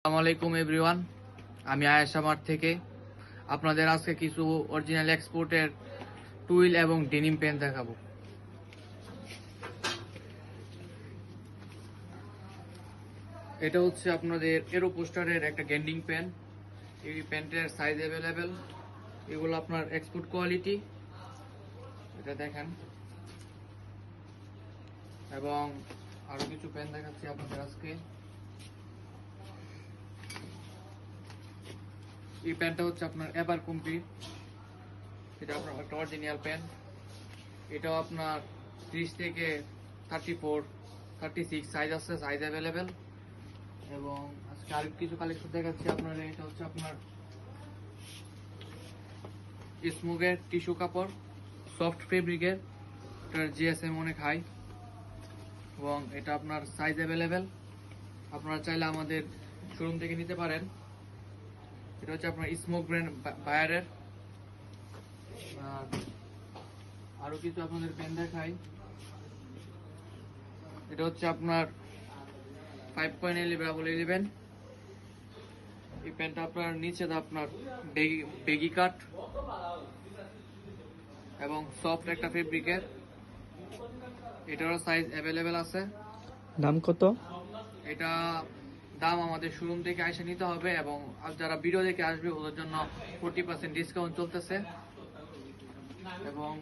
আসসালামু আলাইকুম এভরিওয়ান, আমি আয়েশা মার্ট থেকে আপনাদের আজকে কিছু অরিজিনাল এক্সপোর্টের টুইল এবং ডেনিম পেন দেখাবো। এটা হচ্ছে আপনাদের এরো পোস্টারের একটা গ্যান্ডিং পেন। এই প্যান্টের সাইজ অ্যাভেলেবেল, এগুলো আপনার এক্সপোর্ট কোয়ালিটি, এটা দেখেন। এবং আরো কিছু পেন দেখাচ্ছি আপনাদের আজকে। এই প্যান্টটা হচ্ছে আপনার এভার কমপ্লিট, এটা আপনার একটা অরিজিনাল পেন। এটাও আপনার 30 থেকে 34 36 সাইজ আছে, সাইজ অ্যাভেলেবেল। এবং আজকে আরো কিছু কালেকশন দেখাচ্ছি আপনার। এটা হচ্ছে আপনার স্মোকের টিস্যু কাপড়, সফট ফেব্রিকের, এটার জিএসএম অনেক হাই এবং এটা আপনার সাইজ অ্যাভেলেবেল। আপনারা চাইলে আমাদের শোরুম থেকে নিতে পারেন। এটা হচ্ছে আপনার স্মোক ব্র্যান্ড বায়ারের। আরো কিছু আপনাদের পেন দেখাই। এটা হচ্ছে আপনার 5.11 এই প্যান্টটা আপনার নিচে আপনার বেগি কাট এবং সফট একটা ফেব্রিকের। এটারও সাইজ অ্যাভেলেবেল আছে। দাম কত? এটা দাম আমাদের শোরুম থেকে এসে নিতে হবে এবং যারা ভিডিও দেখে আসবে ওদের জন্য 40% ডিসকাউন্ট চলতেছে। এবং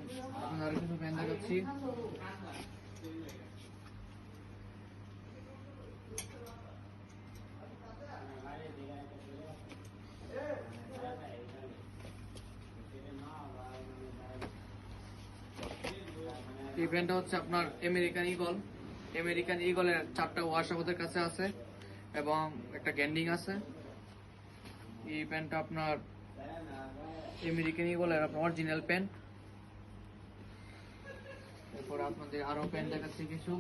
আপনাদের কিছু প্যান দেখাচ্ছি। এই প্যান্টটা হচ্ছে আপনার আমেরিকান ইগলের 4টা ওয়াশ আমাদের কাছে আছে এবং একটা গ্যান্ডিং আছে। এই প্যান্টটা আপনার আমেরিকান ইগলের আপনার অরিজিনাল প্যান্ট। এরপর আপনাদের আরো প্যান্ট দেখাচ্ছি কিছু।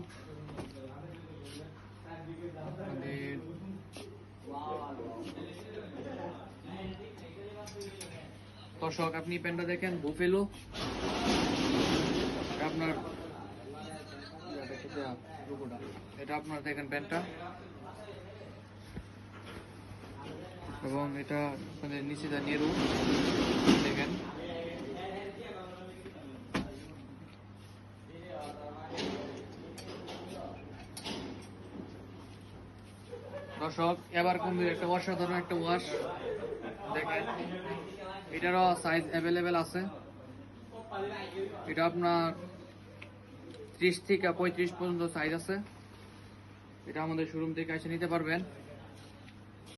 আপনাদের দর্শক আপনি প্যান্টটা দেখেন, বুফেলো আপনার, এটা আপনার দেখেন প্যান্টটা। এবং এটা আপনাদের নিচে নেরু দেখেন। দর্শক এবার কম্বির একটা অসাধারণ একটা ওয়াশ দেখেন। এটারও সাইজ অ্যাভেলেবেল আছে। এটা আপনার 30 থেকে 35 পর্যন্ত সাইজ আছে। এটা আমাদের শোরুম থেকে এসে নিতে পারবেন।